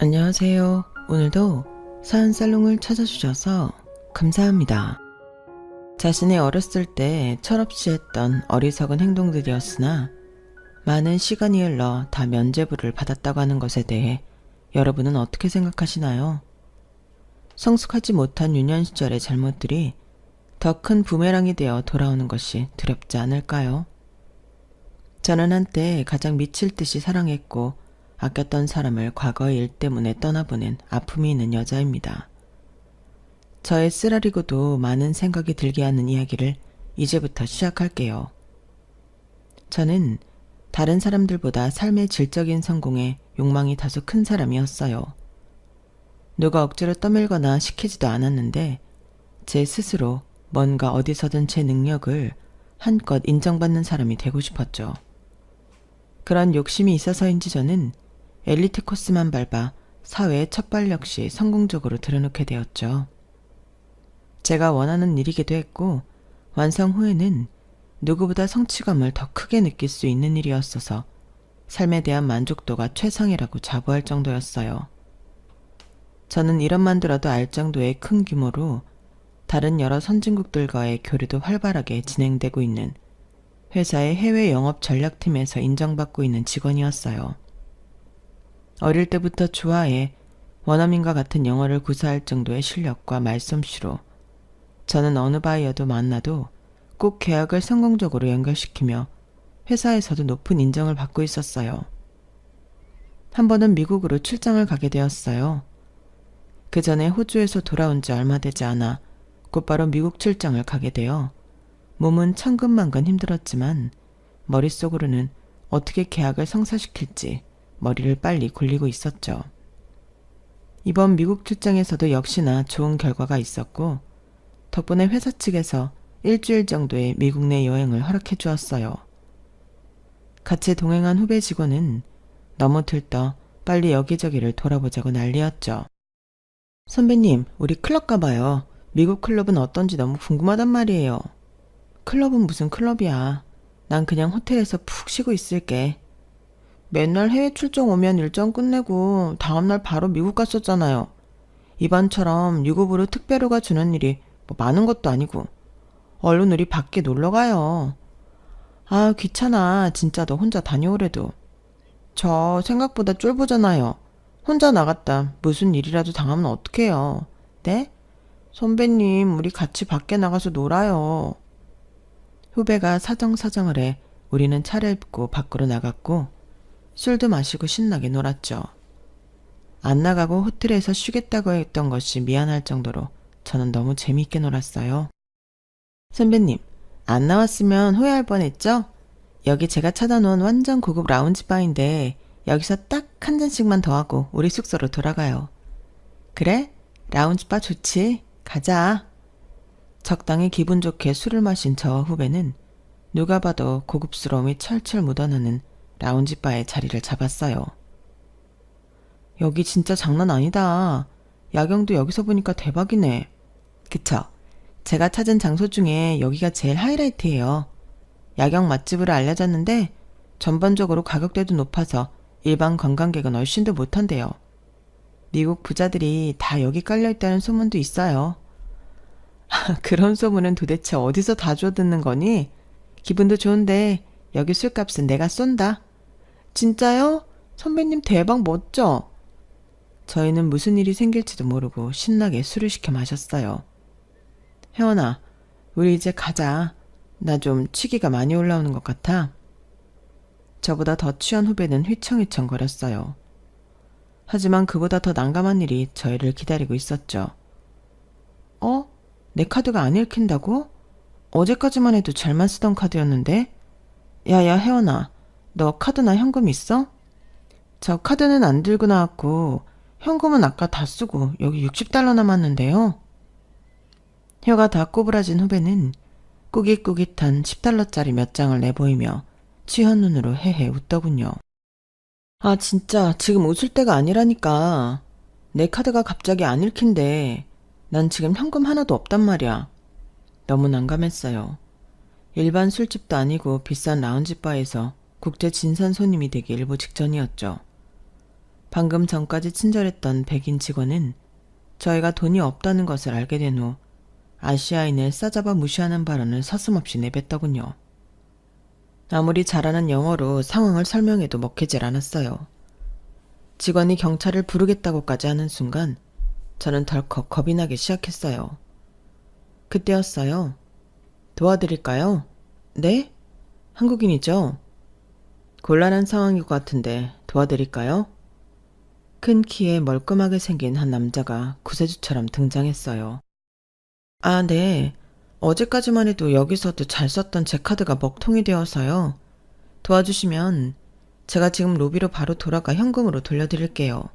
안녕하세요. 오늘도 사연살롱을 찾아주셔서 감사합니다. 자신의 어렸을 때 철없이 했던 어리석은 행동들이었으나 많은 시간이 흘러 다 면죄부를 받았다고 하는 것에 대해 여러분은 어떻게 생각하시나요? 성숙하지 못한 유년 시절의 잘못들이 더 큰 부메랑이 되어 돌아오는 것이 두렵지 않을까요? 저는 한때 가장 미칠 듯이 사랑했고 아꼈던 사람을 과거의 일 때문에 떠나보낸 아픔이 있는 여자입니다. 저의 쓰라리고도 많은 생각이 들게 하는 이야기를 이제부터 시작할게요. 저는 다른 사람들보다 삶의 질적인 성공에 욕망이 다소 큰 사람이었어요. 누가 억지로 떠밀거나 시키지도 않았는데 제 스스로 뭔가 어디서든 제 능력을 한껏 인정받는 사람이 되고 싶었죠. 그런 욕심이 있어서인지 저는 엘리트 코스만 밟아 사회의 첫발 역시 성공적으로 들여놓게 되었죠. 제가 원하는 일이기도 했고 완성 후에는 누구보다 성취감을 더 크게 느낄 수 있는 일이었어서 삶에 대한 만족도가 최상이라고 자부할 정도였어요. 저는 이름만 들어도 알 정도의 큰 규모로 다른 여러 선진국들과의 교류도 활발하게 진행되고 있는 회사의 해외 영업 전략팀에서 인정받고 있는 직원이었어요. 어릴 때부터 좋아해 원어민과 같은 영어를 구사할 정도의 실력과 말솜씨로 저는 어느 바이어도 만나도 꼭 계약을 성공적으로 연결시키며 회사에서도 높은 인정을 받고 있었어요. 한 번은 미국으로 출장을 가게 되었어요. 그 전에 호주에서 돌아온 지 얼마 되지 않아 곧바로 미국 출장을 가게 되어 몸은 천근만근 힘들었지만 머릿속으로는 어떻게 계약을 성사시킬지 머리를 빨리 굴리고 있었죠. 이번 미국 출장에서도 역시나 좋은 결과가 있었고 덕분에 회사 측에서 일주일 정도의 미국 내 여행을 허락해 주었어요. 같이 동행한 후배 직원은 너무 들떠 빨리 여기저기를 돌아보자고 난리였죠. 선배님, 우리 클럽 가봐요. 미국 클럽은 어떤지 너무 궁금하단 말이에요. 클럽은 무슨 클럽이야. 난 그냥 호텔에서 푹 쉬고 있을게. 맨날 해외 출장 오면 일정 끝내고 다음날 바로 미국 갔었잖아요. 이번처럼 유급으로 특별휴가 주는 일이 뭐 많은 것도 아니고. 얼른 우리 밖에 놀러 가요. 아, 귀찮아. 진짜 너 혼자 다녀오래도. 저 생각보다 쫄보잖아요. 혼자 나갔다 무슨 일이라도 당하면 어떡해요. 네? 선배님, 우리 같이 밖에 나가서 놀아요. 후배가 사정사정을 해 우리는 차를 입고 밖으로 나갔고 술도 마시고 신나게 놀았죠. 안 나가고 호텔에서 쉬겠다고 했던 것이 미안할 정도로 저는 너무 재미있게 놀았어요. 선배님, 안 나왔으면 후회할 뻔했죠? 여기 제가 찾아놓은 완전 고급 라운지 바인데 여기서 딱 한 잔씩만 더 하고 우리 숙소로 돌아가요. 그래? 라운지 바 좋지. 가자. 적당히 기분 좋게 술을 마신 저와 후배는 누가 봐도 고급스러움이 철철 묻어나는 라운지바에 자리를 잡았어요. 여기 진짜 장난 아니다. 야경도 여기서 보니까 대박이네. 그쵸? 제가 찾은 장소 중에 여기가 제일 하이라이트예요. 야경 맛집으로 알려졌는데 전반적으로 가격대도 높아서 일반 관광객은 얼씬도 못한대요. 미국 부자들이 다 여기 깔려있다는 소문도 있어요. 그런 소문은 도대체 어디서 다 주워듣는 거니? 기분도 좋은데 여기 술값은 내가 쏜다. 진짜요? 선배님 대박 멋져. 저희는 무슨 일이 생길지도 모르고 신나게 술을 시켜 마셨어요. 혜원아, 우리 이제 가자. 나 좀 취기가 많이 올라오는 것 같아. 저보다 더 취한 후배는 휘청휘청 거렸어요. 하지만 그보다 더 난감한 일이 저희를 기다리고 있었죠. 어? 내 카드가 안 읽힌다고? 어제까지만 해도 잘만 쓰던 카드였는데? 야야 혜원아, 너 카드나 현금 있어? 저 카드는 안 들고 나왔고 현금은 아까 다 쓰고 여기 60달러 남았는데요. 혀가 다 꼬부라진 후배는 꾸깃꾸깃한 10달러짜리 몇 장을 내보이며 취한 눈으로 헤헤 웃더군요. 아 진짜 지금 웃을 때가 아니라니까. 내 카드가 갑자기 안 읽힌대. 난 지금 현금 하나도 없단 말이야. 너무 난감했어요. 일반 술집도 아니고 비싼 라운지바에서 국제 진산 손님이 되기 일보 직전이었죠. 방금 전까지 친절했던 백인 직원은 저희가 돈이 없다는 것을 알게 된 후 아시아인을 싸잡아 무시하는 발언을 서슴없이 내뱉더군요. 아무리 잘하는 영어로 상황을 설명해도 먹히질 않았어요. 직원이 경찰을 부르겠다고까지 하는 순간 저는 덜컥 겁이 나기 시작했어요. 그때였어요. 도와드릴까요? 네? 한국인이죠? 곤란한 상황일 것 같은데 도와드릴까요? 큰 키에 멀끔하게 생긴 한 남자가 구세주처럼 등장했어요. 아, 네. 어제까지만 해도 여기서도 잘 썼던 제 카드가 먹통이 되어서요. 도와주시면 제가 지금 로비로 바로 돌아가 현금으로 돌려드릴게요.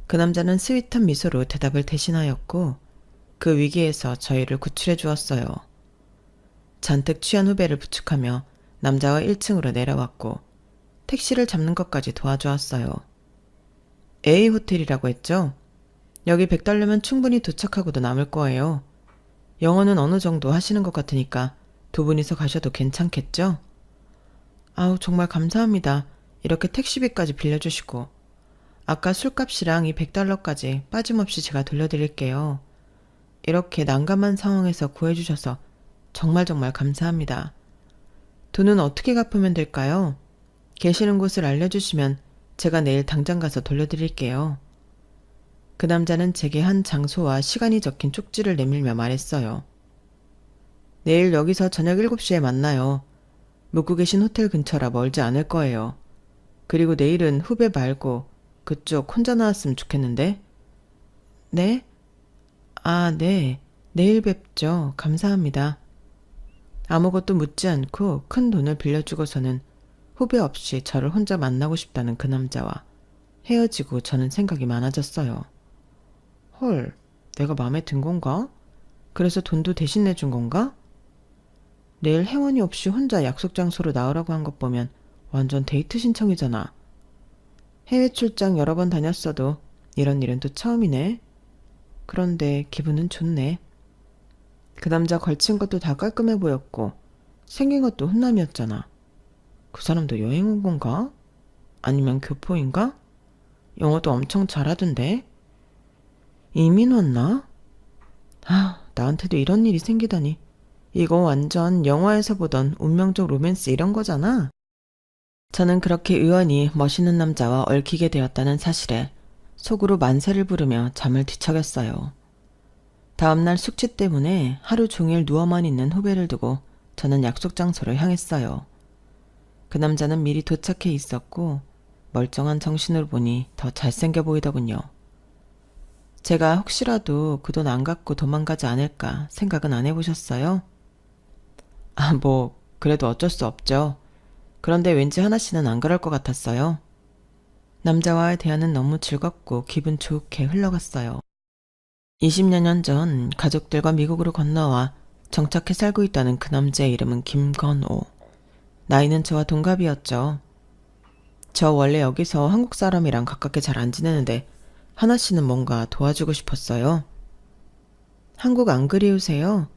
그 남자는 스윗한 미소로 대답을 대신하였고 그 위기에서 저희를 구출해 주었어요. 잔뜩 취한 후배를 부축하며 남자와 1층으로 내려왔고 택시를 잡는 것까지 도와주었어요. A호텔이라고 했죠? 여기 $100면 충분히 도착하고도 남을 거예요. 영어는 어느 정도 하시는 것 같으니까 두 분이서 가셔도 괜찮겠죠? 아우, 정말 감사합니다. 이렇게 택시비까지 빌려주시고. 아까 술값이랑 이 $100까지 빠짐없이 제가 돌려드릴게요. 이렇게 난감한 상황에서 구해주셔서 정말 감사합니다. 돈은 어떻게 갚으면 될까요? 계시는 곳을 알려주시면 제가 내일 당장 가서 돌려드릴게요. 그 남자는 제게 한 장소와 시간이 적힌 쪽지를 내밀며 말했어요. 내일 여기서 저녁 7시에 만나요. 묵고 계신 호텔 근처라 멀지 않을 거예요. 그리고 내일은 후배 말고 그쪽 혼자 나왔으면 좋겠는데. 네? 아, 네. 내일 뵙죠. 감사합니다. 아무것도 묻지 않고 큰 돈을 빌려주고서는 후배 없이 저를 혼자 만나고 싶다는 그 남자와 헤어지고 저는 생각이 많아졌어요. 헐, 내가 마음에 든 건가? 그래서 돈도 대신 내준 건가? 내일 혜원이 없이 혼자 약속 장소로 나오라고 한 것 보면 완전 데이트 신청이잖아. 해외 출장 여러 번 다녔어도 이런 일은 또 처음이네. 그런데 기분은 좋네. 그 남자 걸친 것도 다 깔끔해 보였고 생긴 것도 훈남이었잖아. 그 사람도 여행 온 건가? 아니면 교포인가? 영어도 엄청 잘하던데. 이민 왔나? 아, 나한테도 이런 일이 생기다니. 이거 완전 영화에서 보던 운명적 로맨스 이런 거잖아. 저는 그렇게 의원이 멋있는 남자와 얽히게 되었다는 사실에 속으로 만세를 부르며 잠을 뒤척였어요. 다음날 숙취 때문에 하루 종일 누워만 있는 후배를 두고 저는 약속 장소로 향했어요. 그 남자는 미리 도착해 있었고 멀쩡한 정신으로 보니 더 잘생겨 보이더군요. 제가 혹시라도 그 돈 안 갖고 도망가지 않을까 생각은 안 해보셨어요? 아, 그래도 어쩔 수 없죠. 그런데 왠지 하나씨는 안 그럴 것 같았어요. 남자와의 대화는 너무 즐겁고 기분 좋게 흘러갔어요. 20여 년 전 가족들과 미국으로 건너와 정착해 살고 있다는 그 남자의 이름은 김건호. 나이는 저와 동갑이었죠. 저 원래 여기서 한국 사람이랑 가깝게 잘 안 지내는데 하나씨는 뭔가 도와주고 싶었어요. 한국 안 그리우세요?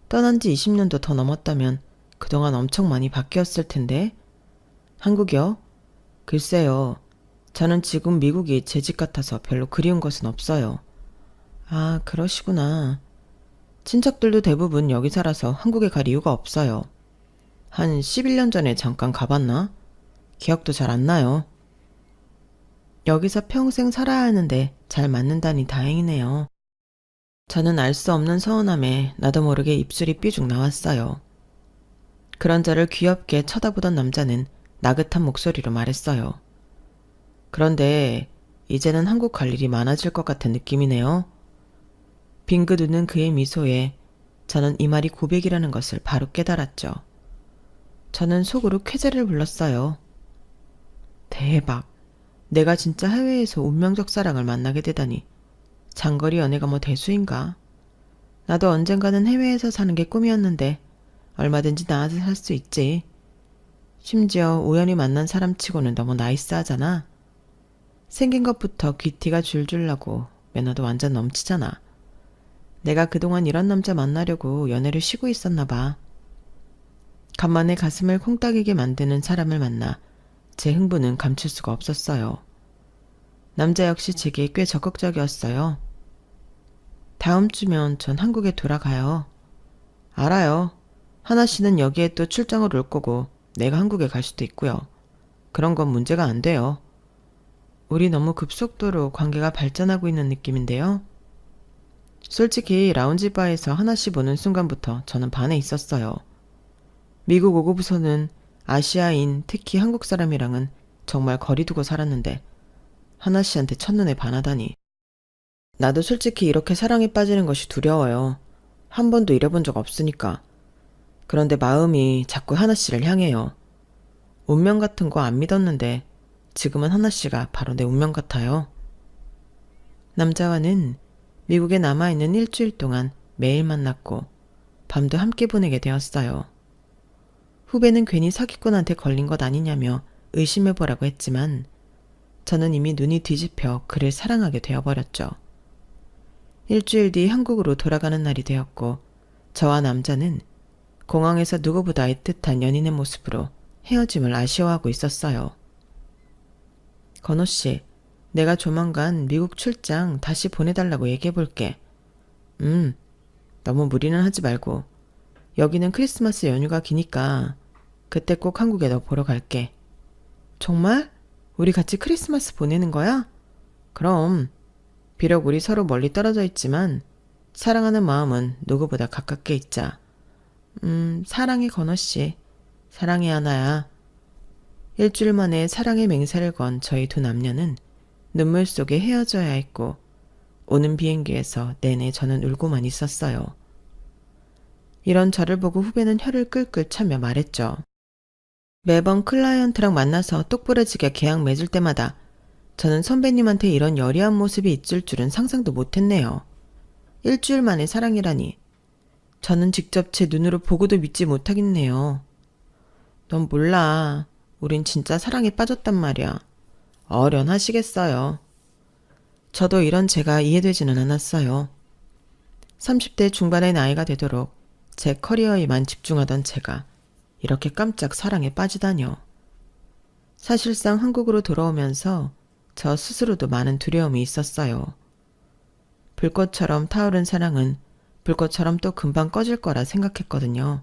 떠난 지 20년도 더 넘었다면 그동안 엄청 많이 바뀌었을 텐데. 한국이요? 글쎄요. 저는 지금 미국이 제 집 같아서 별로 그리운 것은 없어요. 아, 그러시구나. 친척들도 대부분 여기 살아서 한국에 갈 이유가 없어요. 한 11년 전에 잠깐 가봤나? 기억도 잘 안 나요. 여기서 평생 살아야 하는데 잘 맞는다니 다행이네요. 저는 알 수 없는 서운함에 나도 모르게 입술이 삐죽 나왔어요. 그런 저를 귀엽게 쳐다보던 남자는 나긋한 목소리로 말했어요. 그런데 이제는 한국 갈 일이 많아질 것 같은 느낌이네요. 빙긋 웃는 그의 미소에 저는 이 말이 고백이라는 것을 바로 깨달았죠. 저는 속으로 쾌재를 불렀어요. 대박. 내가 진짜 해외에서 운명적 사랑을 만나게 되다니. 장거리 연애가 대수인가? 나도 언젠가는 해외에서 사는 게 꿈이었는데 얼마든지 나아서 살 수 있지. 심지어 우연히 만난 사람치고는 너무 나이스하잖아. 생긴 것부터 귀티가 줄줄 나고 매너도 완전 넘치잖아. 내가 그동안 이런 남자 만나려고 연애를 쉬고 있었나 봐. 간만에 가슴을 콩닥이게 만드는 사람을 만나 제 흥분은 감출 수가 없었어요. 남자 역시 제게 꽤 적극적이었어요. 다음 주면 전 한국에 돌아가요. 알아요. 하나 씨는 여기에 또 출장을 올 거고 내가 한국에 갈 수도 있고요. 그런 건 문제가 안 돼요. 우리 너무 급속도로 관계가 발전하고 있는 느낌인데요. 솔직히 라운지 바에서 하나 씨 보는 순간부터 저는 반해 있었어요. 미국 오고부서는 아시아인, 특히 한국 사람이랑은 정말 거리 두고 살았는데 하나 씨한테 첫눈에 반하다니. 나도 솔직히 이렇게 사랑에 빠지는 것이 두려워요. 한 번도 이래본 적 없으니까. 그런데 마음이 자꾸 하나 씨를 향해요. 운명 같은 거 안 믿었는데 지금은 하나 씨가 바로 내 운명 같아요. 남자와는 미국에 남아있는 일주일 동안 매일 만났고 밤도 함께 보내게 되었어요. 후배는 괜히 사기꾼한테 걸린 것 아니냐며 의심해보라고 했지만 저는 이미 눈이 뒤집혀 그를 사랑하게 되어버렸죠. 일주일 뒤 한국으로 돌아가는 날이 되었고 저와 남자는 공항에서 누구보다 애틋한 연인의 모습으로 헤어짐을 아쉬워하고 있었어요. 건호 씨, 내가 조만간 미국 출장 다시 보내달라고 얘기해볼게. 너무 무리는 하지 말고. 여기는 크리스마스 연휴가 기니까 그때 꼭 한국에 너 보러 갈게. 정말? 우리 같이 크리스마스 보내는 거야? 그럼. 비록 우리 서로 멀리 떨어져 있지만 사랑하는 마음은 누구보다 가깝게 있자. 사랑해 건호 씨. 사랑해 하나야. 일주일 만에 사랑의 맹세를 건 저희 두 남녀는 눈물 속에 헤어져야 했고 오는 비행기에서 내내 저는 울고만 있었어요. 이런 저를 보고 후배는 혀를 끌끌 차며 말했죠. 매번 클라이언트랑 만나서 똑부러지게 계약 맺을 때마다 저는 선배님한테 이런 여리한 모습이 있을 줄은 상상도 못했네요. 일주일 만에 사랑이라니. 저는 직접 제 눈으로 보고도 믿지 못하겠네요. 넌 몰라. 우린 진짜 사랑에 빠졌단 말이야. 어련하시겠어요. 저도 이런 제가 이해되지는 않았어요. 30대 중반의 나이가 되도록 제 커리어에만 집중하던 제가 이렇게 깜짝 사랑에 빠지다뇨. 사실상 한국으로 돌아오면서 저 스스로도 많은 두려움이 있었어요. 불꽃처럼 타오른 사랑은 불꽃처럼 또 금방 꺼질 거라 생각했거든요.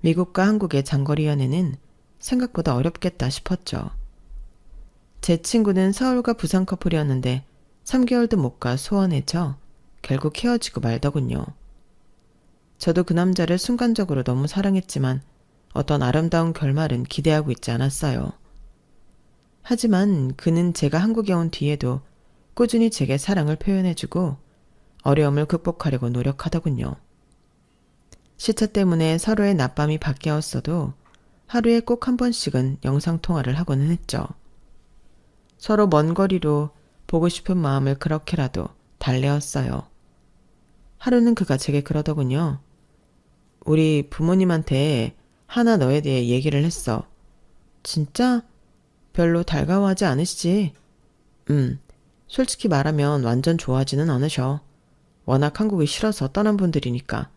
미국과 한국의 장거리 연애는 생각보다 어렵겠다 싶었죠. 제 친구는 서울과 부산 커플이었는데 3개월도 못 가 소원해져 결국 헤어지고 말더군요. 저도 그 남자를 순간적으로 너무 사랑했지만 어떤 아름다운 결말은 기대하고 있지 않았어요. 하지만 그는 제가 한국에 온 뒤에도 꾸준히 제게 사랑을 표현해주고 어려움을 극복하려고 노력하더군요. 시차 때문에 서로의 낮밤이 바뀌었어도 하루에 꼭 한 번씩은 영상통화를 하고는 했죠. 서로 먼 거리로 보고 싶은 마음을 그렇게라도 달래었어요. 하루는 그가 제게 그러더군요. 우리 부모님한테 하나 너에 대해 얘기를 했어. 진짜? 별로 달가워하지 않으시지? 솔직히 말하면 완전 좋아하지는 않으셔. 워낙 한국이 싫어서 떠난 분들이니까.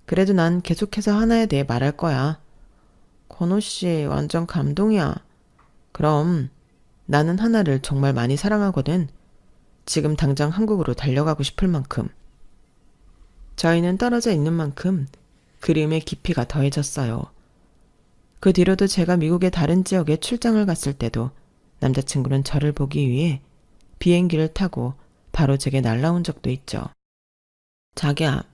그래도 난 계속해서 하나에 대해 말할 거야. 건호씨 완전 감동이야. 그럼 나는 하나를 정말 많이 사랑하거든. 지금 당장 한국으로 달려가고 싶을 만큼. 저희는 떨어져 있는 만큼 그림의 깊이가 더해졌어요. 그 뒤로도 제가 미국의 다른 지역에 출장을 갔을 때도 남자친구는 저를 보기 위해 비행기를 타고 바로 제게 날라온 적도 있죠. 자기야,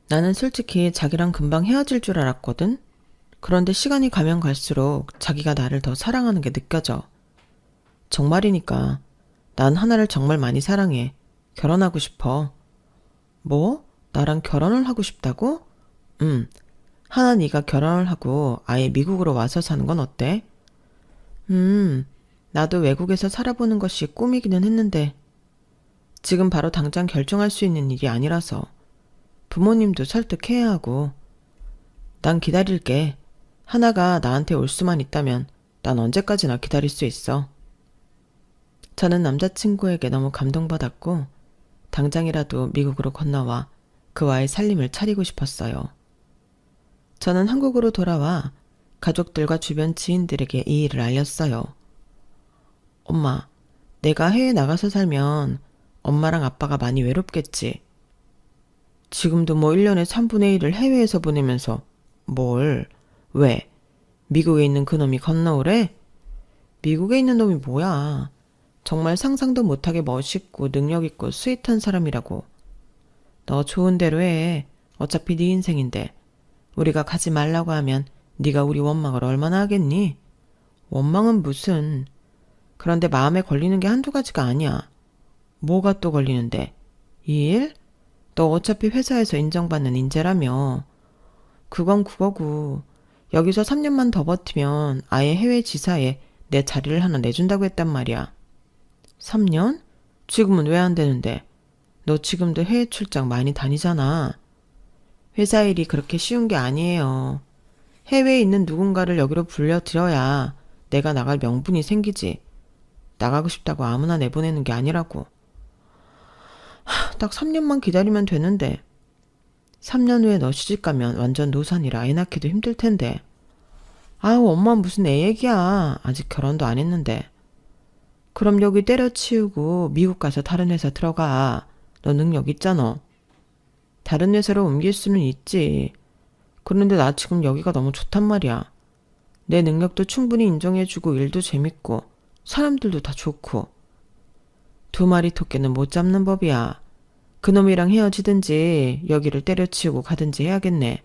나는 솔직히 자기랑 금방 헤어질 줄 알았거든? 그런데 시간이 가면 갈수록 자기가 나를 더 사랑하는 게 느껴져. 정말이니까 난 하나를 정말 많이 사랑해. 결혼하고 싶어. 뭐? 나랑 결혼을 하고 싶다고? 하나 네가 결혼을 하고 아예 미국으로 와서 사는 건 어때? 나도 외국에서 살아보는 것이 꿈이기는 했는데 지금 바로 당장 결정할 수 있는 일이 아니라서 부모님도 설득해야 하고. 난 기다릴게. 하나가 나한테 올 수만 있다면 난 언제까지나 기다릴 수 있어. 저는 남자친구에게 너무 감동받았고 당장이라도 미국으로 건너와 그와의 살림을 차리고 싶었어요. 저는 한국으로 돌아와 가족들과 주변 지인들에게 이 일을 알렸어요. 엄마, 내가 해외 나가서 살면 엄마랑 아빠가 많이 외롭겠지. 지금도 뭐 1년에 3분의 1을 해외에서 보내면서 뭘? 왜? 미국에 있는 그놈이 건너오래? 미국에 있는 놈이 뭐야? 정말 상상도 못하게 멋있고 능력있고 스윗한 사람이라고. 너 좋은 대로 해. 어차피 네 인생인데. 우리가 가지 말라고 하면 네가 우리 원망을 얼마나 하겠니? 원망은 무슨. 그런데 마음에 걸리는 게 한두 가지가 아니야. 뭐가 또 걸리는데? 이 일? 너 어차피 회사에서 인정받는 인재라며. 그건 그거고. 여기서 3년만 더 버티면 아예 해외 지사에 내 자리를 하나 내준다고 했단 말이야. 3년? 지금은 왜 안 되는데? 너 지금도 해외 출장 많이 다니잖아. 회사 일이 그렇게 쉬운 게 아니에요. 해외에 있는 누군가를 여기로 불려들여야 내가 나갈 명분이 생기지. 나가고 싶다고 아무나 내보내는 게 아니라고. 딱 3년만 기다리면 되는데. 3년 후에 너 시집가면 완전 노산이라 애 낳기도 힘들 텐데. 아우, 엄마 무슨 애 얘기야. 아직 결혼도 안 했는데. 그럼 여기 때려치우고 미국 가서 다른 회사 들어가. 너 능력 있잖아. 다른 회사로 옮길 수는 있지. 그런데 나 지금 여기가 너무 좋단 말이야. 내 능력도 충분히 인정해주고 일도 재밌고 사람들도 다 좋고. 두 마리 토끼는 못 잡는 법이야. 그놈이랑 헤어지든지 여기를 때려치우고 가든지 해야겠네.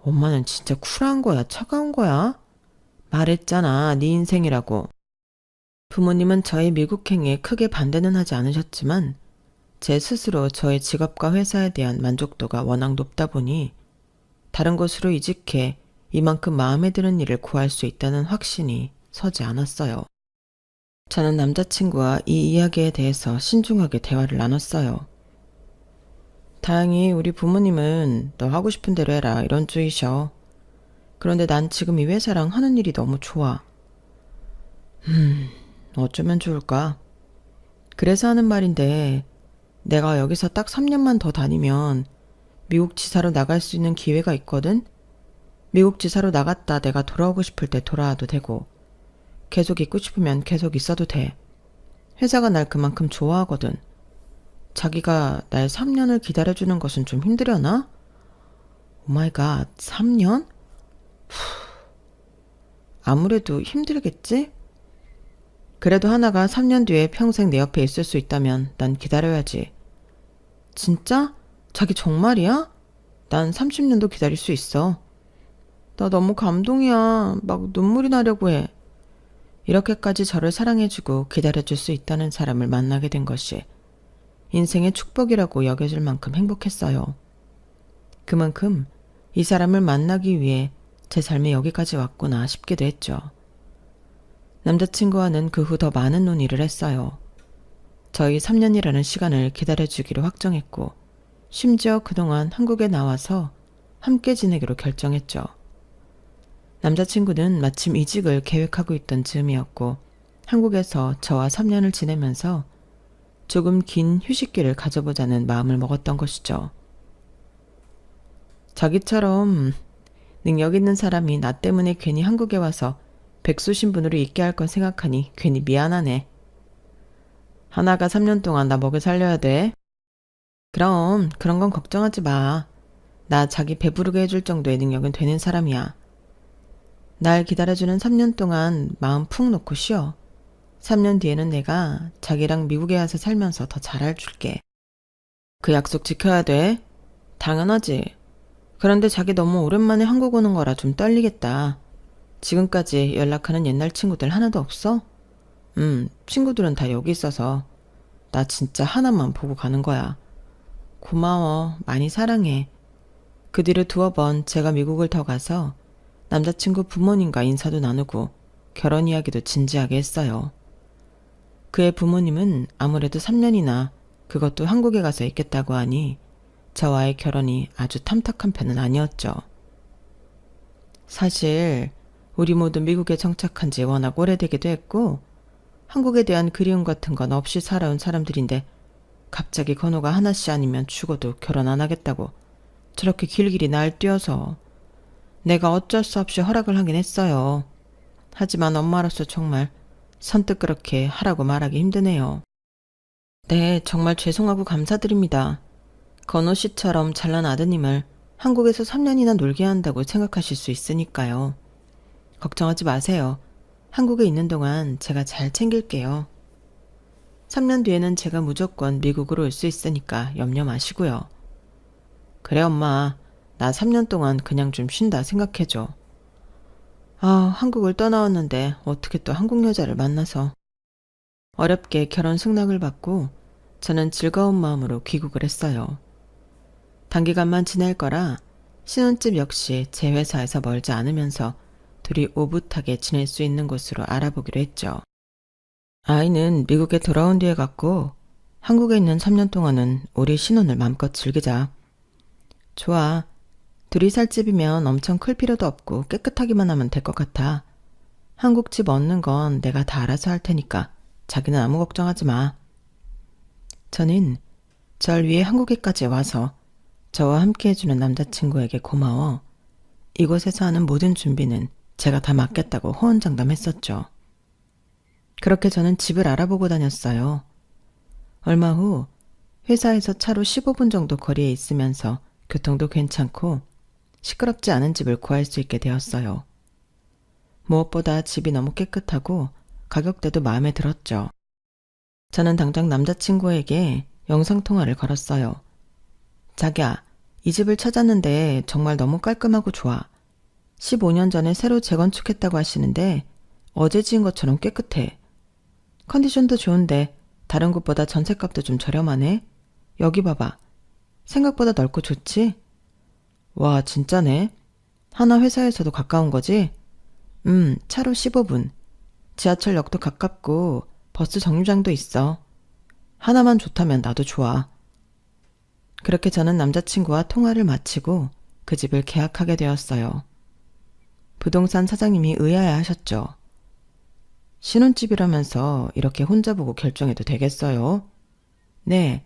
엄마는 진짜 쿨한 거야? 차가운 거야? 말했잖아. 네 인생이라고. 부모님은 저의 미국행에 크게 반대는 하지 않으셨지만 제 스스로 저의 직업과 회사에 대한 만족도가 워낙 높다 보니 다른 곳으로 이직해 이만큼 마음에 드는 일을 구할 수 있다는 확신이 서지 않았어요. 저는 남자친구와 이 이야기에 대해서 신중하게 대화를 나눴어요. 다행히 우리 부모님은 너 하고 싶은 대로 해라 이런 주의셔. 그런데 난 지금 이 회사랑 하는 일이 너무 좋아. 어쩌면 좋을까? 그래서 하는 말인데 내가 여기서 딱 3년만 더 다니면 미국 지사로 나갈 수 있는 기회가 있거든? 미국 지사로 나갔다 내가 돌아오고 싶을 때 돌아와도 되고 계속 있고 싶으면 계속 있어도 돼. 회사가 날 그만큼 좋아하거든. 자기가 날 3년을 기다려주는 것은 좀 힘들려나? 오마이갓, 3년? 아무래도 힘들겠지? 그래도 하나가 3년 뒤에 평생 내 옆에 있을 수 있다면 난 기다려야지. 진짜? 자기 정말이야? 난 30년도 기다릴 수 있어. 나 너무 감동이야. 막 눈물이 나려고 해. 이렇게까지 저를 사랑해주고 기다려줄 수 있다는 사람을 만나게 된 것이 인생의 축복이라고 여겨질 만큼 행복했어요. 그만큼 이 사람을 만나기 위해 제 삶에 여기까지 왔구나 싶기도 했죠. 남자친구와는 그 후 더 많은 논의를 했어요. 저희 3년이라는 시간을 기다려주기로 확정했고 심지어 그동안 한국에 나와서 함께 지내기로 결정했죠. 남자친구는 마침 이직을 계획하고 있던 즈음이었고 한국에서 저와 3년을 지내면서 조금 긴 휴식기를 가져보자는 마음을 먹었던 것이죠. 자기처럼 능력 있는 사람이 나 때문에 괜히 한국에 와서 백수신분으로 있게 할 건 생각하니 괜히 미안하네. 하나가 3년 동안 나 먹여 살려야 돼. 그럼 그런 건 걱정하지 마. 나 자기 배부르게 해줄 정도의 능력은 되는 사람이야. 날 기다려주는 3년 동안 마음 푹 놓고 쉬어. 3년 뒤에는 내가 자기랑 미국에 와서 살면서 더 잘해줄게. 그 약속 지켜야 돼. 당연하지. 그런데 자기 너무 오랜만에 한국 오는 거라 좀 떨리겠다. 지금까지 연락하는 옛날 친구들 하나도 없어? 친구들은 다 여기 있어서. 나 진짜 하나만 보고 가는 거야. 고마워. 많이 사랑해. 그 뒤로 2번 제가 미국을 더 가서 남자친구 부모님과 인사도 나누고 결혼 이야기도 진지하게 했어요. 그의 부모님은 아무래도 3년이나 그것도 한국에 가서 있겠다고 하니 저와의 결혼이 아주 탐탁한 편은 아니었죠. 사실 우리 모두 미국에 정착한 지 워낙 오래되기도 했고 한국에 대한 그리움 같은 건 없이 살아온 사람들인데 갑자기 건호가 하나씨 아니면 죽어도 결혼 안 하겠다고 저렇게 길길이 날뛰어서 내가 어쩔 수 없이 허락을 하긴 했어요. 하지만 엄마로서 정말 선뜻 그렇게 하라고 말하기 힘드네요. 네, 정말 죄송하고 감사드립니다. 건호 씨처럼 잘난 아드님을 한국에서 3년이나 놀게 한다고 생각하실 수 있으니까요. 걱정하지 마세요. 한국에 있는 동안 제가 잘 챙길게요. 3년 뒤에는 제가 무조건 미국으로 올 수 있으니까 염려 마시고요. 그래, 엄마. 나 3년 동안 그냥 좀 쉰다 생각해줘. 아, 한국을 떠나왔는데 어떻게 또 한국 여자를 만나서. 어렵게 결혼 승낙을 받고 저는 즐거운 마음으로 귀국을 했어요. 단기간만 지낼 거라 신혼집 역시 제 회사에서 멀지 않으면서 둘이 오붓하게 지낼 수 있는 곳으로 알아보기로 했죠. 아이는 미국에 돌아온 뒤에 갔고 한국에 있는 3년 동안은 우리 신혼을 맘껏 즐기자. 좋아. 둘이 살 집이면 엄청 클 필요도 없고 깨끗하기만 하면 될 것 같아. 한국 집 얻는 건 내가 다 알아서 할 테니까 자기는 아무 걱정하지 마. 저는 절 위해 한국에까지 와서 저와 함께 해주는 남자친구에게 고마워 이곳에서 하는 모든 준비는 제가 다 맡겠다고 호언장담했었죠. 그렇게 저는 집을 알아보고 다녔어요. 얼마 후 회사에서 차로 15분 정도 거리에 있으면서 교통도 괜찮고 시끄럽지 않은 집을 구할 수 있게 되었어요. 무엇보다 집이 너무 깨끗하고 가격대도 마음에 들었죠. 저는 당장 남자친구에게 영상통화를 걸었어요. 자기야, 이 집을 찾았는데 정말 너무 깔끔하고 좋아. 15년 전에 새로 재건축했다고 하시는데 어제 지은 것처럼 깨끗해. 컨디션도 좋은데 다른 곳보다 전셋값도 좀 저렴하네. 여기 봐봐. 생각보다 넓고 좋지? 와, 진짜네. 하나 회사에서도 가까운 거지? 차로 15분. 지하철역도 가깝고 버스 정류장도 있어. 하나만 좋다면 나도 좋아. 그렇게 저는 남자친구와 통화를 마치고 그 집을 계약하게 되었어요. 부동산 사장님이 의아해 하셨죠. 신혼집이라면서 이렇게 혼자 보고 결정해도 되겠어요? 네,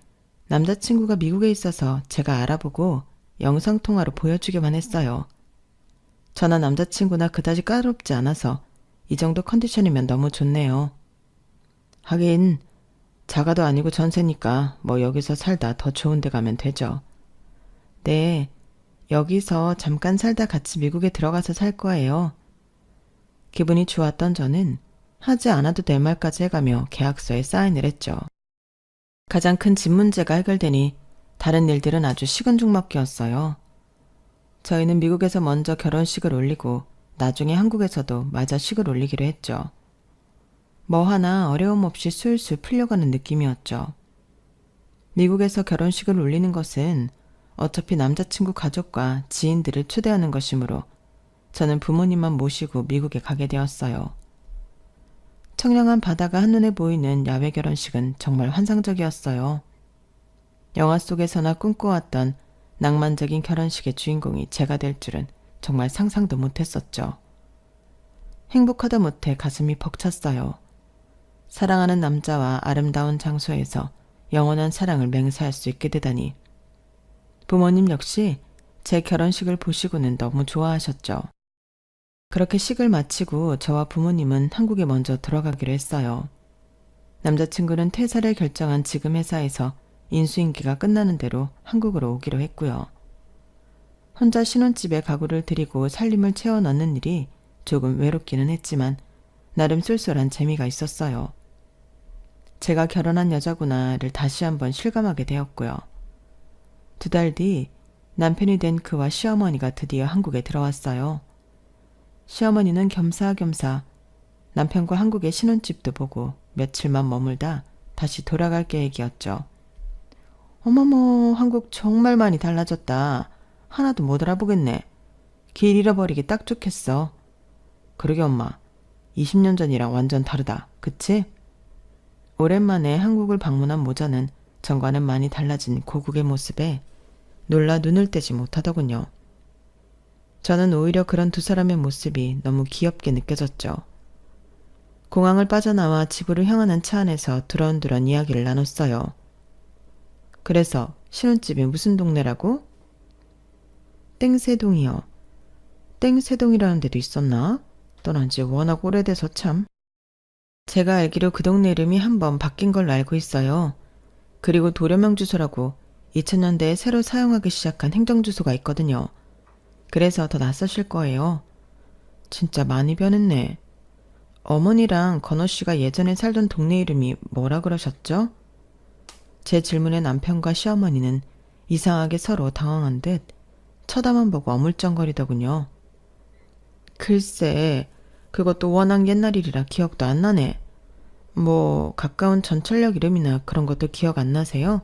남자친구가 미국에 있어서 제가 알아보고 영상통화로 보여주기만 했어요. 저나 남자친구나 그다지 까다롭지 않아서 이 정도 컨디션이면 너무 좋네요. 하긴 자가도 아니고 전세니까 뭐 여기서 살다 더 좋은 데 가면 되죠. 네, 여기서 잠깐 살다 같이 미국에 들어가서 살 거예요. 기분이 좋았던 저는 하지 않아도 될 말까지 해가며 계약서에 사인을 했죠. 가장 큰 집 문제가 해결되니 다른 일들은 아주 시근죽먹기였어요. 저희는 미국에서 먼저 결혼식을 올리고 나중에 한국에서도 마저 식을 올리기로 했죠. 뭐 하나 어려움 없이 술술 풀려가는 느낌이었죠. 미국에서 결혼식을 올리는 것은 어차피 남자친구 가족과 지인들을 초대하는 것이므로 저는 부모님만 모시고 미국에 가게 되었어요. 청량한 바다가 한눈에 보이는 야외 결혼식은 정말 환상적이었어요. 영화 속에서나 꿈꿔왔던 낭만적인 결혼식의 주인공이 제가 될 줄은 정말 상상도 못했었죠. 행복하다 못해 가슴이 벅찼어요. 사랑하는 남자와 아름다운 장소에서 영원한 사랑을 맹세할 수 있게 되다니. 부모님 역시 제 결혼식을 보시고는 너무 좋아하셨죠. 그렇게 식을 마치고 저와 부모님은 한국에 먼저 들어가기로 했어요. 남자친구는 퇴사를 결정한 지금 회사에서 인수인계가 끝나는 대로 한국으로 오기로 했고요. 혼자 신혼집에 가구를 들이고 살림을 채워 넣는 일이 조금 외롭기는 했지만 나름 쏠쏠한 재미가 있었어요. 제가 결혼한 여자구나를 다시 한번 실감하게 되었고요. 2달 뒤 남편이 된 그와 시어머니가 드디어 한국에 들어왔어요. 시어머니는 겸사겸사 남편과 한국의 신혼집도 보고 며칠만 머물다 다시 돌아갈 계획이었죠. 어머머, 한국 정말 많이 달라졌다. 하나도 못 알아보겠네. 길 잃어버리기 딱 좋겠어. 그러게 엄마, 20년 전이랑 완전 다르다. 그치? 오랜만에 한국을 방문한 모자는 전과는 많이 달라진 고국의 모습에 놀라 눈을 떼지 못하더군요. 저는 오히려 그런 두 사람의 모습이 너무 귀엽게 느껴졌죠. 공항을 빠져나와 집으로 향하는 차 안에서 두런두런 이야기를 나눴어요. 그래서 신혼집이 무슨 동네라고? 땡세동이요. 땡세동이라는 데도 있었나? 떠난 지 워낙 오래돼서 참. 제가 알기로 그 동네 이름이 한 번 바뀐 걸로 알고 있어요. 그리고 도려명 주소라고 2000년대에 새로 사용하기 시작한 행정주소가 있거든요. 그래서 더 낯서실 거예요. 진짜 많이 변했네. 어머니랑 건호 씨가 예전에 살던 동네 이름이 뭐라 그러셨죠? 제 질문에 남편과 시어머니는 이상하게 서로 당황한 듯 쳐다만 보고 어물쩡거리더군요. 글쎄, 그것도 워낙 옛날 일이라 기억도 안 나네. 뭐 가까운 전철역 이름이나 그런 것도 기억 안 나세요?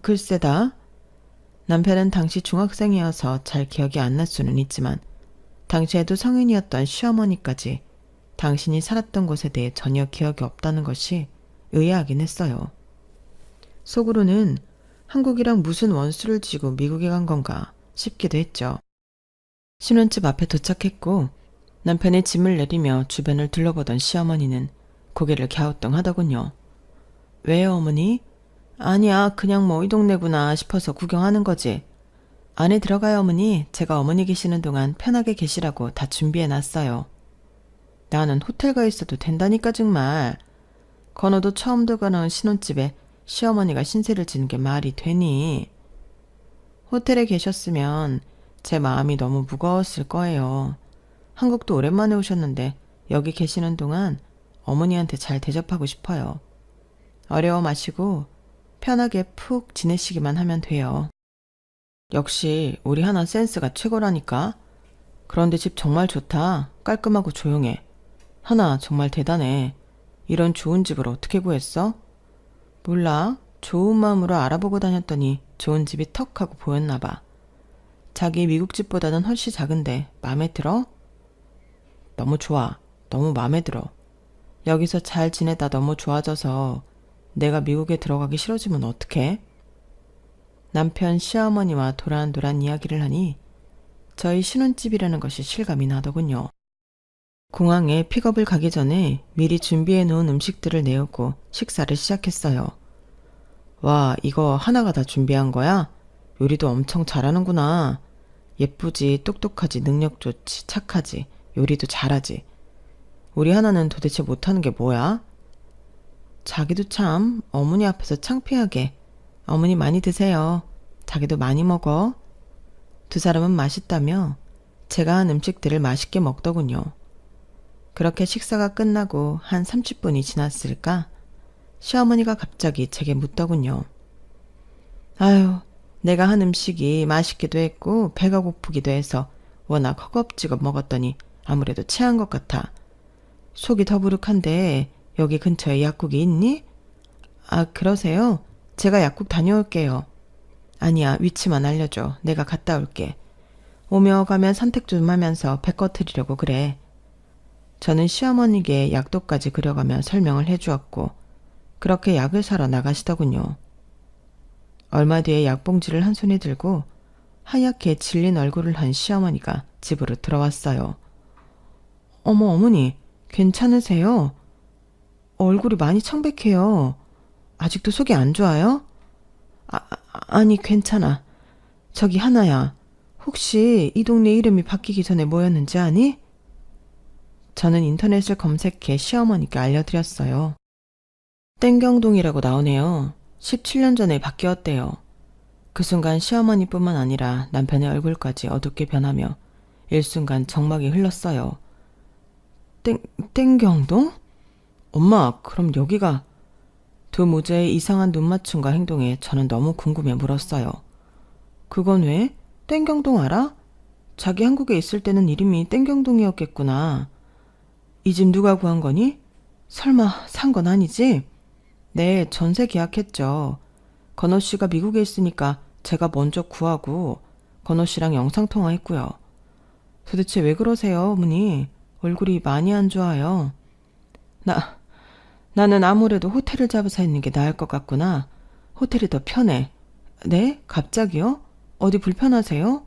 글쎄다. 남편은 당시 중학생이어서 잘 기억이 안 날 수는 있지만 당시에도 성인이었던 시어머니까지 당신이 살았던 곳에 대해 전혀 기억이 없다는 것이 의아하긴 했어요. 속으로는 한국이랑 무슨 원수를 지고 미국에 간 건가 싶기도 했죠. 신혼집 앞에 도착했고 남편이 짐을 내리며 주변을 둘러보던 시어머니는 고개를 갸우뚱하더군요. 왜요, 어머니? 아니야, 그냥 뭐 이 동네구나 싶어서 구경하는 거지. 안에 들어가요, 어머니. 제가 어머니 계시는 동안 편하게 계시라고 다 준비해놨어요. 나는 호텔 가 있어도 된다니까 정말. 건호도 처음 들어가는 신혼집에 시어머니가 신세를 지는 게 말이 되니. 호텔에 계셨으면 제 마음이 너무 무거웠을 거예요. 한국도 오랜만에 오셨는데 여기 계시는 동안 어머니한테 잘 대접하고 싶어요. 어려워 마시고 편하게 푹 지내시기만 하면 돼요. 역시 우리 하나 센스가 최고라니까. 그런데 집 정말 좋다. 깔끔하고 조용해. 하나 정말 대단해. 이런 좋은 집을 어떻게 구했어? 몰라. 좋은 마음으로 알아보고 다녔더니 좋은 집이 턱 하고 보였나 봐. 자기 미국 집보다는 훨씬 작은데 마음에 들어? 너무 좋아. 너무 마음에 들어. 여기서 잘 지내다 너무 좋아져서 내가 미국에 들어가기 싫어지면 어떡해? 남편 시어머니와 도란도란 이야기를 하니 저희 신혼집이라는 것이 실감이 나더군요. 공항에 픽업을 가기 전에 미리 준비해 놓은 음식들을 내오고 식사를 시작했어요. 와, 이거 하나가 다 준비한 거야? 요리도 엄청 잘하는구나. 예쁘지, 똑똑하지, 능력 좋지, 착하지, 요리도 잘하지. 우리 하나는 도대체 못하는 게 뭐야? 자기도 참 어머니 앞에서 창피하게 어머니 많이 드세요. 자기도 많이 먹어. 두 사람은 맛있다며 제가 한 음식들을 맛있게 먹더군요. 그렇게 식사가 끝나고 한 30분이 지났을까? 시어머니가 갑자기 제게 묻더군요. 아유, 내가 한 음식이 맛있기도 했고 배가 고프기도 해서 워낙 허겁지겁 먹었더니 아무래도 체한 것 같아. 속이 더부룩한데 여기 근처에 약국이 있니? 아, 그러세요? 제가 약국 다녀올게요. 아니야, 위치만 알려줘. 내가 갔다 올게. 오며 가면 산책 좀 하면서 배 꺼트리려고 그래. 저는 시어머니께 약도까지 그려가며 설명을 해주었고 그렇게 약을 사러 나가시더군요. 얼마 뒤에 약봉지를 한 손에 들고 하얗게 질린 얼굴을 한 시어머니가 집으로 들어왔어요. 어머, 어머니, 괜찮으세요? 얼굴이 많이 청백해요. 아직도 속이 안 좋아요? 아니, 괜찮아. 저기 하나야. 혹시 이 동네 이름이 바뀌기 전에 뭐였는지 아니? 저는 인터넷을 검색해 시어머니께 알려드렸어요. 땡경동이라고 나오네요. 17년 전에 바뀌었대요. 그 순간 시어머니뿐만 아니라 남편의 얼굴까지 어둡게 변하며 일순간 정막이 흘렀어요. 땡경동? 엄마, 그럼 여기가... 두 모자의 이상한 눈맞춤과 행동에 저는 너무 궁금해 물었어요. 그건 왜? 땡경동 알아? 자기 한국에 있을 때는 이름이 땡경동이었겠구나. 이 집 누가 구한 거니? 설마 산 건 아니지? 네, 전세 계약했죠. 건호 씨가 미국에 있으니까 제가 먼저 구하고 건호 씨랑 영상통화했고요. 도대체 왜 그러세요, 어머니? 얼굴이 많이 안 좋아요. 나는 아무래도 호텔을 잡아서 있는 게 나을 것 같구나. 호텔이 더 편해. 네? 갑자기요? 어디 불편하세요?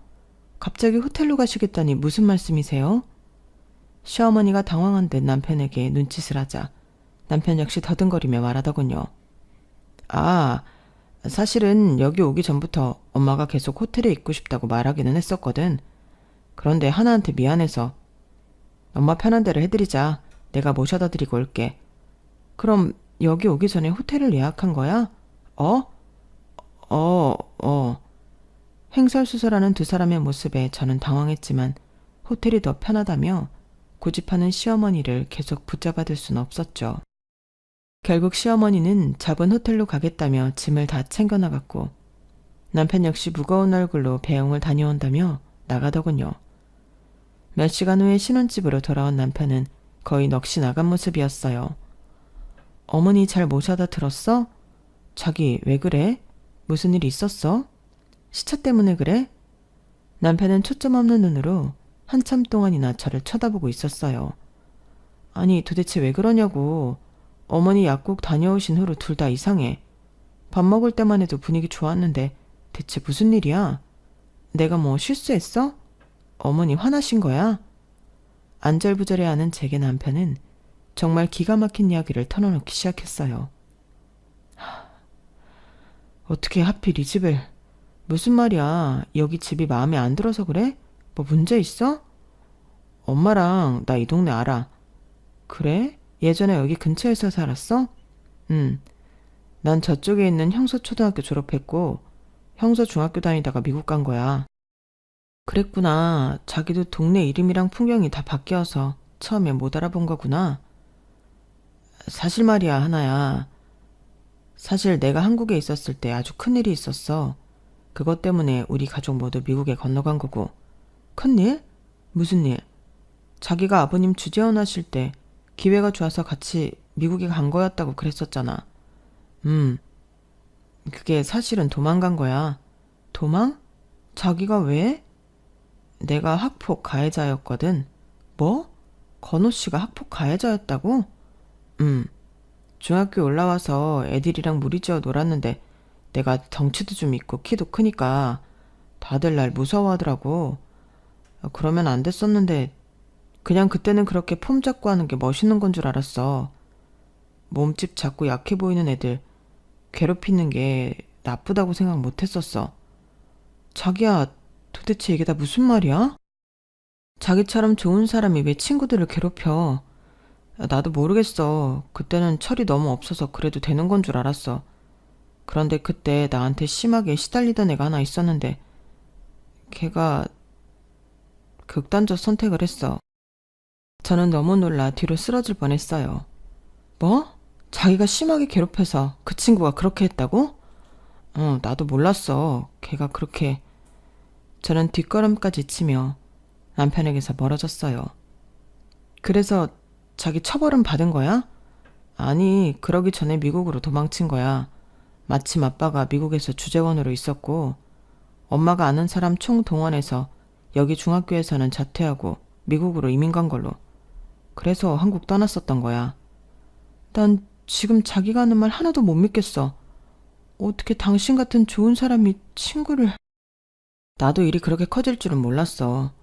갑자기 호텔로 가시겠다니 무슨 말씀이세요? 시어머니가 당황한 듯 남편에게 눈짓을 하자 남편 역시 더듬거리며 말하더군요. 아, 사실은 여기 오기 전부터 엄마가 계속 호텔에 있고 싶다고 말하기는 했었거든. 그런데 하나한테 미안해서. 엄마 편한 대로 해드리자. 내가 모셔다 드리고 올게. 그럼 여기 오기 전에 호텔을 예약한 거야? 어? 횡설수설하는 두 사람의 모습에 저는 당황했지만 호텔이 더 편하다며 고집하는 시어머니를 계속 붙잡아둘 수는 없었죠. 결국 시어머니는 잡은 호텔로 가겠다며 짐을 다 챙겨나갔고 남편 역시 무거운 얼굴로 배웅을 다녀온다며 나가더군요. 몇 시간 후에 신혼집으로 돌아온 남편은 거의 넋이 나간 모습이었어요. 어머니 잘 모셔다 들었어? 자기 왜 그래? 무슨 일 있었어? 시차 때문에 그래? 남편은 초점 없는 눈으로 한참 동안이나 저를 쳐다보고 있었어요. 아니 도대체 왜 그러냐고. 어머니 약국 다녀오신 후로 둘 다 이상해. 밥 먹을 때만 해도 분위기 좋았는데 대체 무슨 일이야? 내가 뭐 실수했어? 어머니 화나신 거야? 안절부절해하는 제게 남편은 정말 기가 막힌 이야기를 털어놓기 시작했어요. 어떻게 하필 이 집을... 무슨 말이야. 여기 집이 마음에 안 들어서 그래? 뭐 문제 있어? 엄마랑 나 이 동네 알아. 그래? 예전에 여기 근처에서 살았어? 응. 난 저쪽에 있는 형서초등학교 졸업했고 형서중학교 다니다가 미국 간 거야. 그랬구나. 자기도 동네 이름이랑 풍경이 다 바뀌어서 처음에 못 알아본 거구나. 사실 말이야, 하나야. 사실 내가 한국에 있었을 때 아주 큰일이 있었어. 그것 때문에 우리 가족 모두 미국에 건너간 거고. 큰일? 무슨 일? 자기가 아버님 주재원 하실 때 기회가 좋아서 같이 미국에 간 거였다고 그랬었잖아. 그게 사실은 도망간 거야. 도망? 자기가 왜? 내가 학폭 가해자였거든. 뭐? 건호 씨가 학폭 가해자였다고? 중학교 올라와서 애들이랑 무리지어 놀았는데 내가 덩치도 좀 있고 키도 크니까 다들 날 무서워하더라고. 그러면 안 됐었는데 그냥 그때는 그렇게 폼 잡고 하는 게 멋있는 건 줄 알았어. 몸집 작고 약해 보이는 애들 괴롭히는 게 나쁘다고 생각 못 했었어. 자기야, 도대체 이게 다 무슨 말이야? 자기처럼 좋은 사람이 왜 친구들을 괴롭혀? 나도 모르겠어. 그때는 철이 너무 없어서 그래도 되는 건 줄 알았어. 그런데 그때 나한테 심하게 시달리던 애가 하나 있었는데 걔가 극단적 선택을 했어. 저는 너무 놀라 뒤로 쓰러질 뻔했어요. 뭐? 자기가 심하게 괴롭혀서 그 친구가 그렇게 했다고? 나도 몰랐어. 걔가 그렇게... 저는 뒷걸음까지 치며 남편에게서 멀어졌어요. 그래서 자기 처벌은 받은 거야? 아니, 그러기 전에 미국으로 도망친 거야. 마침 아빠가 미국에서 주재원으로 있었고 엄마가 아는 사람 총동원해서 여기 중학교에서는 자퇴하고 미국으로 이민 간 걸로. 그래서 한국 떠났었던 거야. 난 지금 자기가 하는 말 하나도 못 믿겠어. 어떻게 당신 같은 좋은 사람이 친구를... 나도 일이 그렇게 커질 줄은 몰랐어.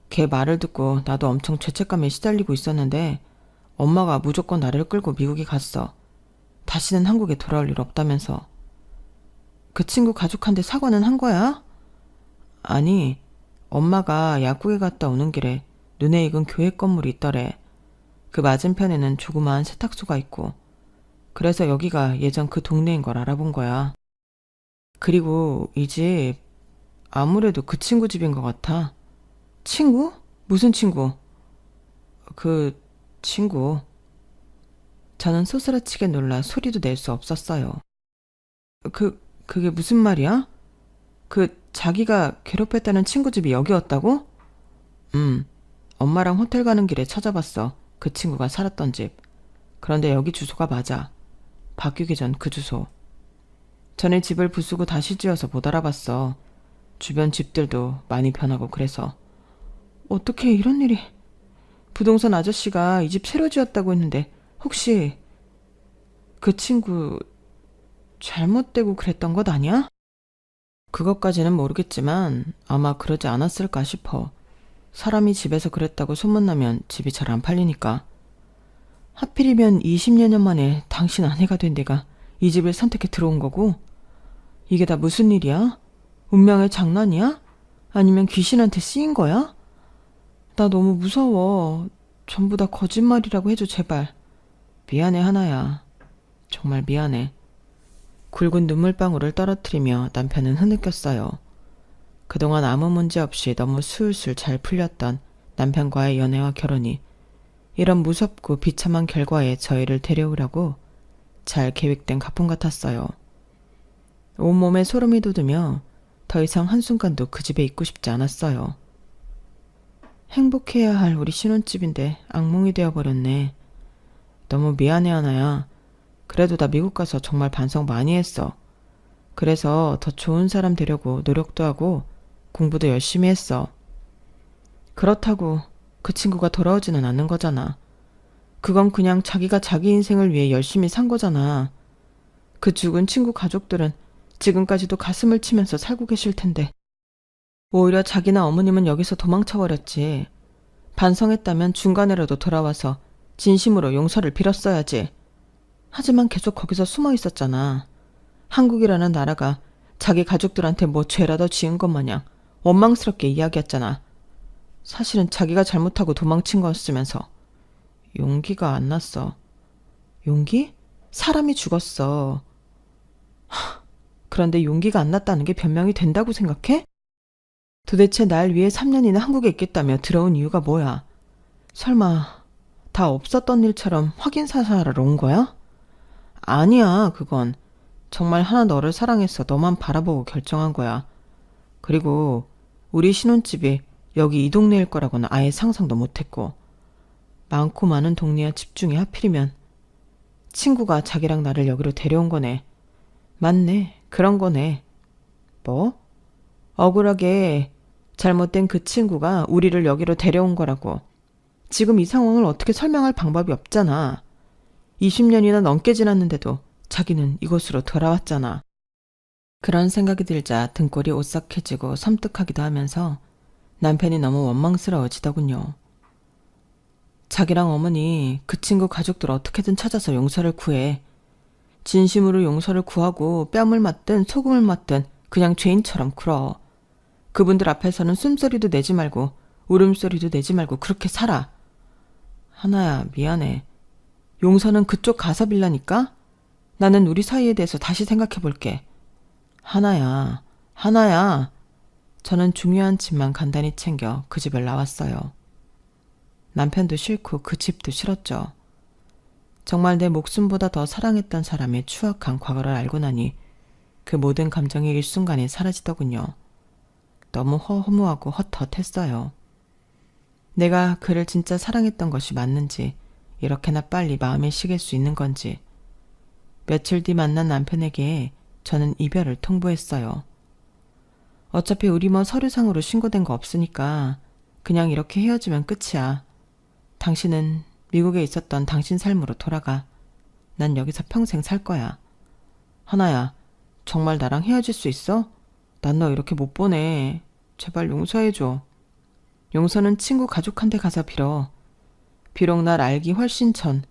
걔 말을 듣고 나도 엄청 죄책감에 시달리고 있었는데 엄마가 무조건 나를 끌고 미국에 갔어. 다시는 한국에 돌아올 일 없다면서. 그 친구 가족한테 사과는 한 거야? 아니, 엄마가 약국에 갔다 오는 길에 눈에 익은 교회 건물이 있더래. 그 맞은편에는 조그마한 세탁소가 있고 그래서 여기가 예전 그 동네인 걸 알아본 거야. 그리고 이 집 아무래도 그 친구 집인 것 같아. 친구? 무슨 친구? 그 친구. 저는 소스라치게 놀라 소리도 낼 수 없었어요. 그게 무슨 말이야? 그 자기가 괴롭혔다는 친구 집이 여기였다고? 엄마랑 호텔 가는 길에 찾아봤어. 그 친구가 살았던 집. 그런데 여기 주소가 맞아. 바뀌기 전 그 주소. 전에 집을 부수고 다시 지어서 못 알아봤어. 주변 집들도 많이 변하고 그래서. 어떻게 이런 일이... 부동산 아저씨가 이 집 새로 지었다고 했는데 혹시 그 친구 잘못되고 그랬던 것 아니야? 그것까지는 모르겠지만 아마 그러지 않았을까 싶어. 사람이 집에서 그랬다고 소문나면 집이 잘 안 팔리니까. 하필이면 20여 년 만에 당신 아내가 된 내가 이 집을 선택해 들어온 거고? 이게 다 무슨 일이야? 운명의 장난이야? 아니면 귀신한테 쓰인 거야? 나 너무 무서워. 전부 다 거짓말이라고 해줘, 제발. 미안해, 하나야. 정말 미안해. 굵은 눈물방울을 떨어뜨리며 남편은 흐느꼈어요. 그동안 아무 문제 없이 너무 술술 잘 풀렸던 남편과의 연애와 결혼이 이런 무섭고 비참한 결과에 저희를 데려오라고 잘 계획된 가품 같았어요. 온몸에 소름이 돋으며 더 이상 한순간도 그 집에 있고 싶지 않았어요. 행복해야 할 우리 신혼집인데 악몽이 되어버렸네. 너무 미안해, 하나야. 그래도 나 미국 가서 정말 반성 많이 했어. 그래서 더 좋은 사람 되려고 노력도 하고 공부도 열심히 했어. 그렇다고 그 친구가 돌아오지는 않는 거잖아. 그건 그냥 자기가 자기 인생을 위해 열심히 산 거잖아. 그 죽은 친구 가족들은 지금까지도 가슴을 치면서 살고 계실 텐데. 오히려 자기나 어머님은 여기서 도망쳐버렸지. 반성했다면 중간에라도 돌아와서 진심으로 용서를 빌었어야지. 하지만 계속 거기서 숨어 있었잖아. 한국이라는 나라가 자기 가족들한테 뭐 죄라도 지은 것 마냥 원망스럽게 이야기했잖아. 사실은 자기가 잘못하고 도망친 거였으면서. 용기가 안 났어. 용기? 사람이 죽었어. 그런데 용기가 안 났다는 게 변명이 된다고 생각해? 도대체 날 위해 3년이나 한국에 있겠다며 들어온 이유가 뭐야? 설마 다 없었던 일처럼 확인 사살하러 온 거야? 아니야, 그건. 정말 하나 너를 사랑해서 너만 바라보고 결정한 거야. 그리고 우리 신혼집이 여기 이 동네일 거라고는 아예 상상도 못했고. 많고 많은 동네와 집 중에 하필이면 친구가 자기랑 나를 여기로 데려온 거네. 맞네, 그런 거네. 뭐? 억울하게 잘못된 그 친구가 우리를 여기로 데려온 거라고. 지금 이 상황을 어떻게 설명할 방법이 없잖아. 20년이나 넘게 지났는데도 자기는 이곳으로 돌아왔잖아. 그런 생각이 들자 등골이 오싹해지고 섬뜩하기도 하면서 남편이 너무 원망스러워지더군요. 자기랑 어머니, 그 친구 가족들 어떻게든 찾아서 용서를 구해. 진심으로 용서를 구하고 뺨을 맞든 소금을 맞든 그냥 죄인처럼 굴어. 그분들 앞에서는 숨소리도 내지 말고 울음소리도 내지 말고 그렇게 살아. 하나야, 미안해. 용서는 그쪽 가서 빌라니까? 나는 우리 사이에 대해서 다시 생각해 볼게. 하나야, 하나야. 저는 중요한 짐만 간단히 챙겨 그 집을 나왔어요. 남편도 싫고 그 집도 싫었죠. 정말 내 목숨보다 더 사랑했던 사람의 추악한 과거를 알고 나니 그 모든 감정이 일순간에 사라지더군요. 너무 허무하고 헛헛했어요. 내가 그를 진짜 사랑했던 것이 맞는지, 이렇게나 빨리 마음이 식을 수 있는 건지. 며칠 뒤 만난 남편에게 저는 이별을 통보했어요. 어차피 우리 뭐 서류상으로 신고된 거 없으니까 그냥 이렇게 헤어지면 끝이야. 당신은 미국에 있었던 당신 삶으로 돌아가. 난 여기서 평생 살 거야. 하나야, 정말 나랑 헤어질 수 있어? 난 너 이렇게 못 보내. 제발 용서해줘. 용서는 친구 가족한테 가서 빌어. 비록 날 알기 훨씬 전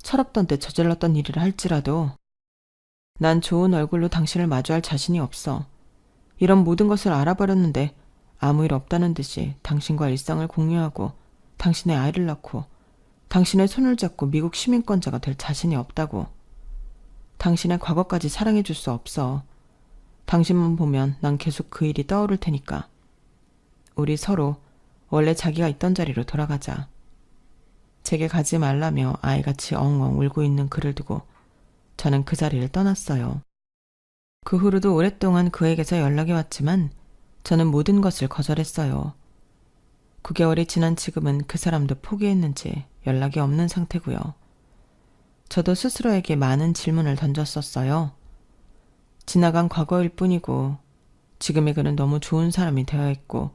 철없던 때 저질렀던 일이라 할지라도 난 좋은 얼굴로 당신을 마주할 자신이 없어. 이런 모든 것을 알아버렸는데 아무 일 없다는 듯이 당신과 일상을 공유하고 당신의 아이를 낳고 당신의 손을 잡고 미국 시민권자가 될 자신이 없다고. 당신의 과거까지 사랑해줄 수 없어. 당신만 보면 난 계속 그 일이 떠오를 테니까. 우리 서로 원래 자기가 있던 자리로 돌아가자. 제게 가지 말라며 아이같이 엉엉 울고 있는 그를 두고 저는 그 자리를 떠났어요. 그 후로도 오랫동안 그에게서 연락이 왔지만 저는 모든 것을 거절했어요. 9개월이 지난 지금은 그 사람도 포기했는지 연락이 없는 상태고요. 저도 스스로에게 많은 질문을 던졌었어요. 지나간 과거일 뿐이고 지금의 그는 너무 좋은 사람이 되어 있고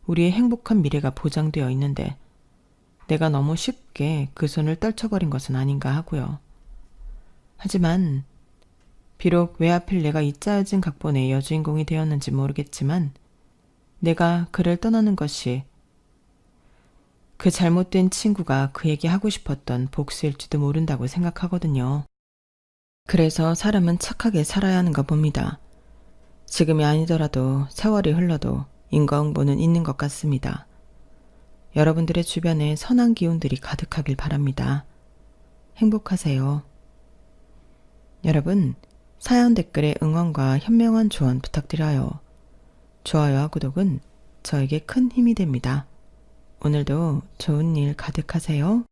우리의 행복한 미래가 보장되어 있는데 내가 너무 쉽게 그 손을 떨쳐버린 것은 아닌가 하고요. 하지만 비록 왜 하필 내가 이 짜여진 각본의 여주인공이 되었는지 모르겠지만 내가 그를 떠나는 것이 그 잘못된 친구가 그에게 하고 싶었던 복수일지도 모른다고 생각하거든요. 그래서 사람은 착하게 살아야 하는가 봅니다. 지금이 아니더라도 세월이 흘러도 인과응보는 있는 것 같습니다. 여러분들의 주변에 선한 기운들이 가득하길 바랍니다. 행복하세요. 여러분, 사연 댓글에 응원과 현명한 조언 부탁드려요. 좋아요와 구독은 저에게 큰 힘이 됩니다. 오늘도 좋은 일 가득하세요.